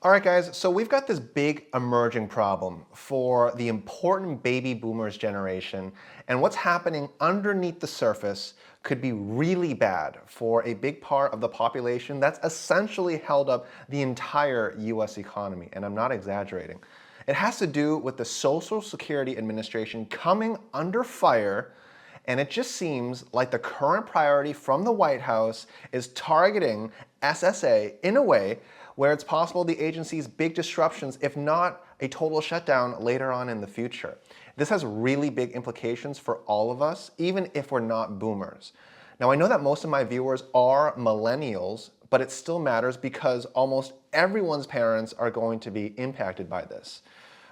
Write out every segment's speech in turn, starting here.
All right, guys, so we've got this big emerging problem for the important baby boomers generation, and what's happening underneath the surface could be really bad for a big part of the population that's essentially held up the entire US economy, and I'm not exaggerating. It has to do with the Social Security Administration coming under fire, and it just seems like the current priority from the White House is targeting SSA in a way where it's possible the agency's big disruptions, if not a total shutdown later on in the future. This has really big implications for all of us, even if we're not boomers. Now, I know that most of my viewers are millennials, but it still matters because almost everyone's parents are going to be impacted by this,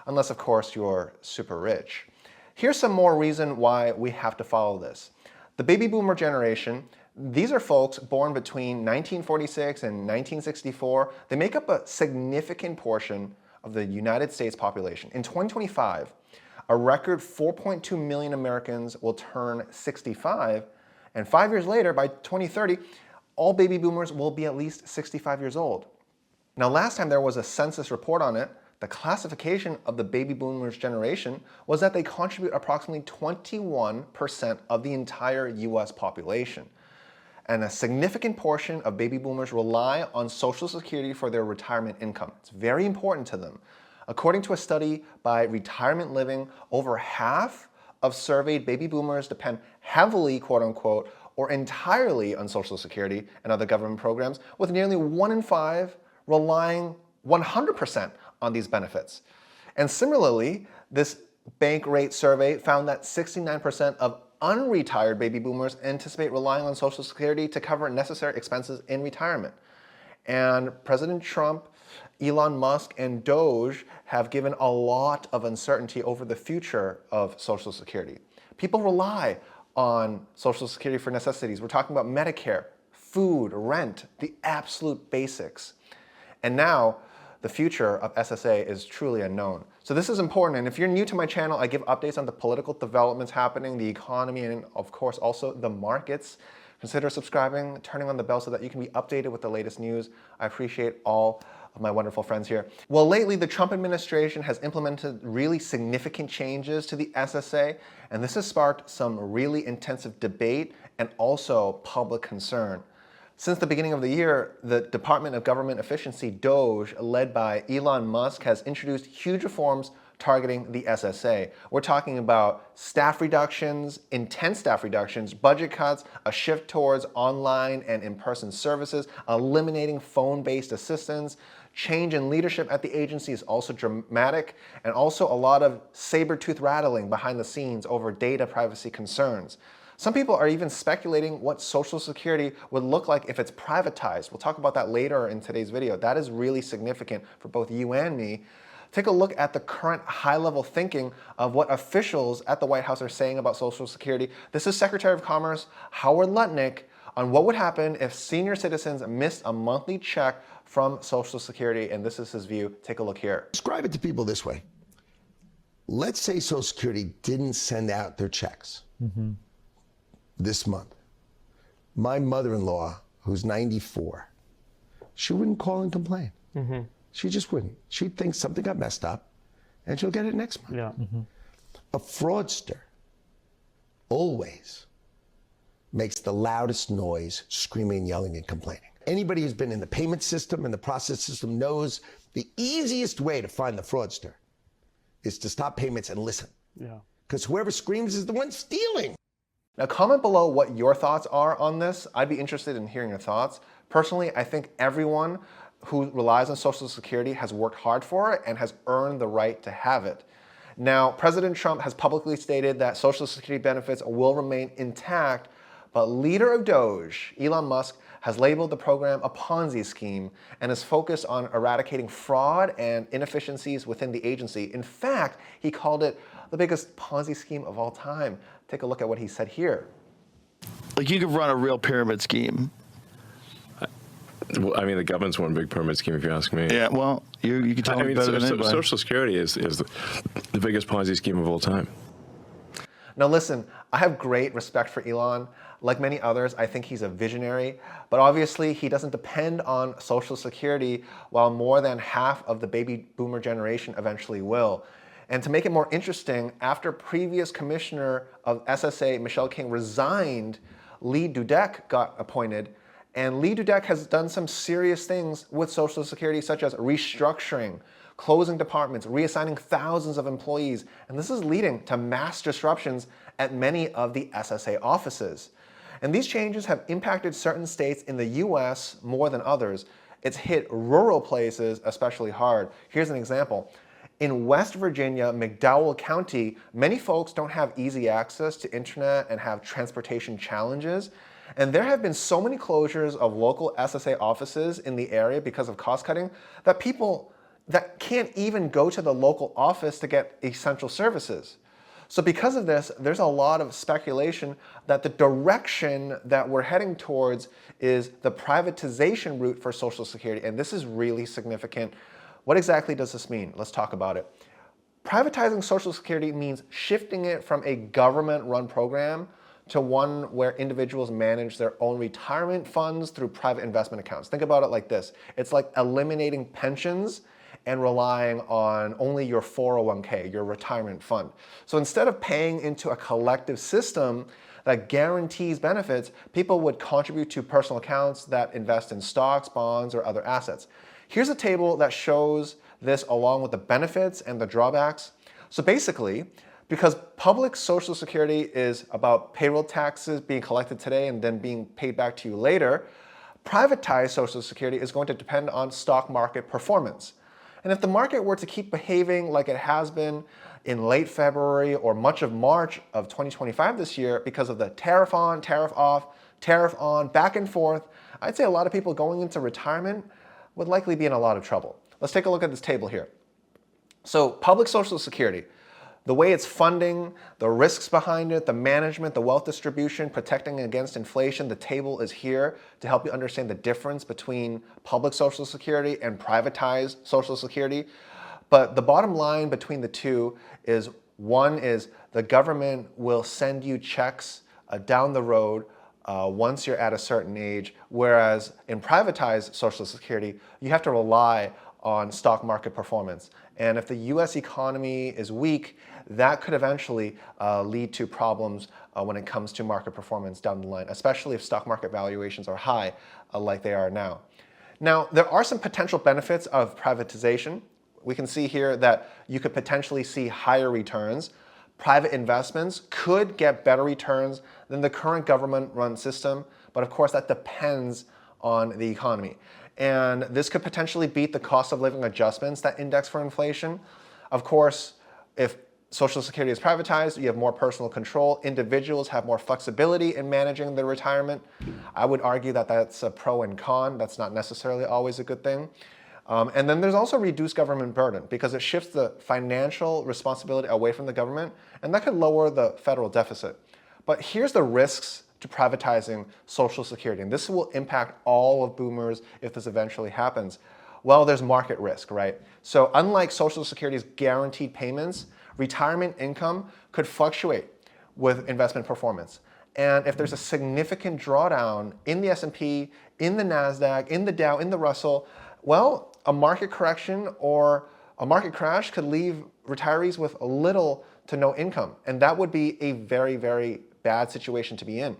unless, of course, you're super rich. Here's some more reason why we have to follow this. The baby boomer generation, these are folks born between 1946 and 1964. They make up a significant portion of the United States population. In 2025, a record 4.2 million Americans will turn 65, and 5 years later, by 2030, all baby boomers will be at least 65 years old. Now, last time there was a census report on it, the classification of the baby boomers generation was that they contribute approximately 21% of the entire US population. And a significant portion of baby boomers rely on Social Security for their retirement income. It's very important to them. According to a study by Retirement Living, over half of surveyed baby boomers depend heavily, quote unquote, or entirely on Social Security and other government programs, with nearly 1 in 5 relying 100% on these benefits. And similarly, this bank rate survey found that 69% of unretired baby boomers anticipate relying on Social Security to cover necessary expenses in retirement. And President Trump, Elon Musk, and DOGE have given a lot of uncertainty over the future of Social Security. People rely on Social Security for necessities. We're talking about Medicare, food, rent, the absolute basics. And now, the future of SSA is truly unknown. So this is important, and if you're new to my channel, I give updates on the political developments happening, the economy, and of course also the markets. Consider subscribing, turning on the bell so that you can be updated with the latest news. I appreciate all of my wonderful friends here. Well, lately the Trump administration has implemented really significant changes to the SSA, and this has sparked some really intensive debate and also public concern. Since the beginning of the year, the Department of Government Efficiency, DOGE, led by Elon Musk, has introduced huge reforms targeting the SSA. We're talking about staff reductions, intense staff reductions, budget cuts, a shift towards online and in-person services, eliminating phone-based assistance. Change in leadership at the agency is also dramatic, and also a lot of saber-tooth rattling behind the scenes over data privacy concerns. Some people are even speculating what Social Security would look like if it's privatized. We'll talk about that later in today's video. That is really significant for both you and me. Take a look at the current high-level thinking of what officials at the White House are saying about Social Security. This is Secretary of Commerce Howard Lutnick on what would happen if senior citizens missed a monthly check from Social Security, and this is his view. Take a look here. Describe it to people this way. Let's say Social Security didn't send out their checks. This month. My mother-in-law, who's 94, she wouldn't call and complain. She just wouldn't. She'd think something got messed up, and she'll get it next month. Yeah. A fraudster always makes the loudest noise, screaming, yelling, and complaining. Anybody who's been in the payment system and the process system knows the easiest way to find the fraudster is to stop payments and listen. Yeah. Because whoever screams is the one stealing. Now, comment below what your thoughts are on this. I'd be interested in hearing your thoughts. Personally, I think everyone who relies on Social Security has worked hard for it and has earned the right to have it. Now, President Trump has publicly stated that Social Security benefits will remain intact, but leader of DOGE, Elon Musk, has labeled the program a Ponzi scheme and is focused on eradicating fraud and inefficiencies within the agency. In fact, he called it the biggest Ponzi scheme of all time. Take a look at what he said here. Like, you could run a real pyramid scheme. Well, I mean, the government's one big pyramid scheme, if you ask me. Yeah, well, you can tell me better than anybody. Social Security is the biggest Ponzi scheme of all time. Now listen, I have great respect for Elon. Like many others, I think he's a visionary, but obviously he doesn't depend on Social Security, while more than half of the baby boomer generation eventually will. And to make it more interesting, after previous commissioner of SSA, Michelle King, resigned, Lee Dudek got appointed. And Lee Dudek has done some serious things with Social Security, such as restructuring, closing departments, reassigning thousands of employees. And this is leading to mass disruptions at many of the SSA offices. And these changes have impacted certain states in the US more than others. It's hit rural places especially hard. Here's an example. In West Virginia, McDowell County, many folks don't have easy access to internet and have transportation challenges. And there have been so many closures of local SSA offices in the area because of cost cutting that people that can't even go to the local office to get essential services. So because of this, there's a lot of speculation that the direction that we're heading towards is the privatization route for Social Security. And this is really significant. What exactly does this mean? Let's talk about it. Privatizing Social Security means shifting it from a government-run program to one where individuals manage their own retirement funds through private investment accounts. Think about it like this. It's like eliminating pensions and relying on only your 401k, your retirement fund. So instead of paying into a collective system that guarantees benefits, people would contribute to personal accounts that invest in stocks, bonds, or other assets. Here's a table that shows this along with the benefits and the drawbacks. So basically, because public Social Security is about payroll taxes being collected today and then being paid back to you later, privatized Social Security is going to depend on stock market performance. And if the market were to keep behaving like it has been in late February or much of March of 2025 this year because of the tariff on, tariff off, tariff on, back and forth, I'd say a lot of people going into retirement would likely be in a lot of trouble. Let's take a look at this table here. So public Social Security, the way it's funding, the risks behind it, the management, the wealth distribution, protecting against inflation, the table is here to help you understand the difference between public Social Security and privatized Social Security. But the bottom line between the two is, one is the government will send you checks down the road once you're at a certain age, whereas in privatized Social Security, you have to rely on stock market performance. And if the US economy is weak, that could eventually lead to problems when it comes to market performance down the line, especially if stock market valuations are high like they are now. Now, there are some potential benefits of privatization. We can see here that you could potentially see higher returns. Private investments could get better returns than the current government-run system, but of course that depends on the economy. And this could potentially beat the cost of living adjustments that index for inflation. Of course, if Social Security is privatized, you have more personal control. Individuals have more flexibility in managing their retirement. I would argue that that's a pro and con. That's not necessarily always a good thing. And then there's also reduced government burden because it shifts the financial responsibility away from the government, and that could lower the federal deficit. But here's the risks to privatizing Social Security, and this will impact all of boomers if this eventually happens. Well, there's market risk, right? So unlike Social Security's guaranteed payments, retirement income could fluctuate with investment performance. And if there's a significant drawdown in the S&P, in the NASDAQ, in the Dow, in the Russell, well, a market correction or a market crash could leave retirees with little to no income. And that would be a very, very bad situation to be in.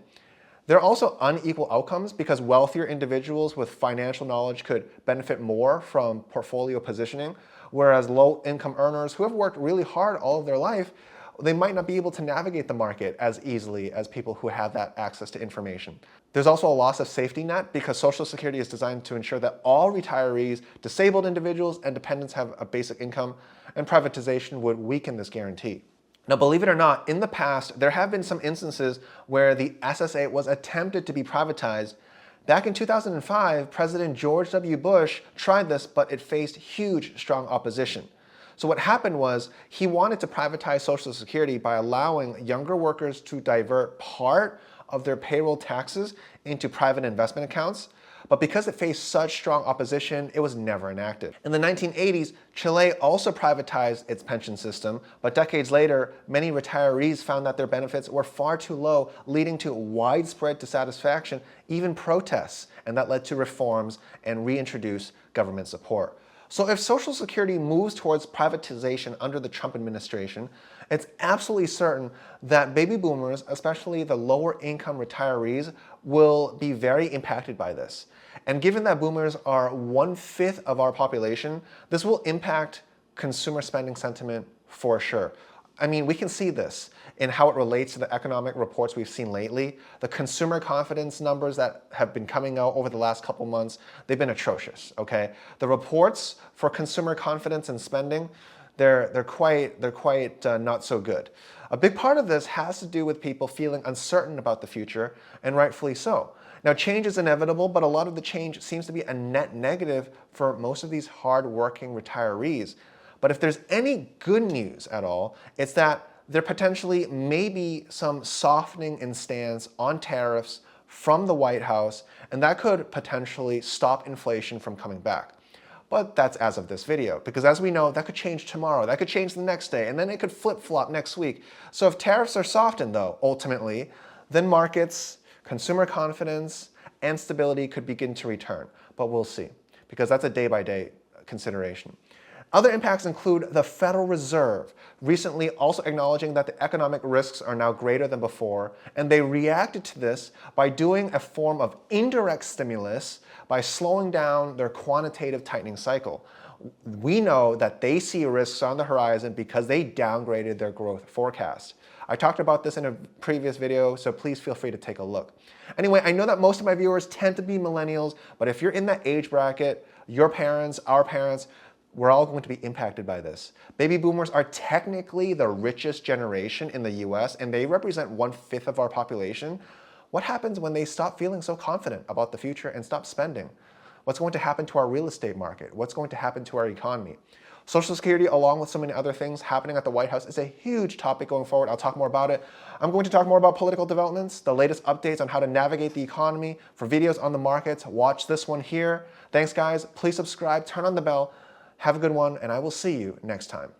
There are also unequal outcomes because wealthier individuals with financial knowledge could benefit more from portfolio positioning, whereas low-income earners who have worked really hard all of their life, they might not be able to navigate the market as easily as people who have that access to information. There's also a loss of safety net because Social Security is designed to ensure that all retirees, disabled individuals, and dependents have a basic income, and privatization would weaken this guarantee. Now, believe it or not, in the past, there have been some instances where the SSA was attempted to be privatized. Back in 2005, President George W. Bush tried this, but it faced huge, strong opposition. So what happened was he wanted to privatize Social Security by allowing younger workers to divert part of their payroll taxes into private investment accounts. but because it faced such strong opposition, it was never enacted. In the 1980s, Chile also privatized its pension system, but decades later, many retirees found that their benefits were far too low, leading to widespread dissatisfaction, even protests, and that led to reforms and reintroduced government support. So if Social Security moves towards privatization under the Trump administration, it's absolutely certain that baby boomers, especially the lower income retirees, will be very impacted by this. And given that boomers are 1/5 of our population, this will impact consumer spending sentiment for sure. I mean, we can see this in how it relates to the economic reports we've seen lately. The consumer confidence numbers that have been coming out over the last couple months, they've been atrocious, okay? The reports for consumer confidence and spending, they're quite not so good. A big part of this has to do with people feeling uncertain about the future, and rightfully so. Now, change is inevitable, but a lot of the change seems to be a net negative for most of these hard-working retirees. But if there's any good news at all, it's that there potentially may be some softening in stance on tariffs from the White House, and that could potentially stop inflation from coming back. But that's as of this video, because as we know, that could change tomorrow, that could change the next day, and then it could flip-flop next week. So if tariffs are softened, though, ultimately, then markets, consumer confidence, and stability could begin to return. But we'll see, because that's a day-by-day consideration. Other impacts include the Federal Reserve recently also acknowledging that the economic risks are now greater than before, and they reacted to this by doing a form of indirect stimulus by slowing down their quantitative tightening cycle. We know that they see risks on the horizon because they downgraded their growth forecast. I talked about this in a previous video, so please feel free to take a look. Anyway, I know that most of my viewers tend to be millennials, but if you're in that age bracket, your parents, our parents, we're all going to be impacted by this. Baby boomers are technically the richest generation in the US, and they represent 1/5 of our population. What happens when they stop feeling so confident about the future and stop spending? What's going to happen to our real estate market? What's going to happen to our economy? Social Security, along with so many other things happening at the White House, is a huge topic going forward. I'll talk more about it. I'm going to talk more about political developments, the latest updates on how to navigate the economy. For videos on the markets, watch this one here. Thanks, guys. Please subscribe, turn on the bell. Have a good one, and I will see you next time.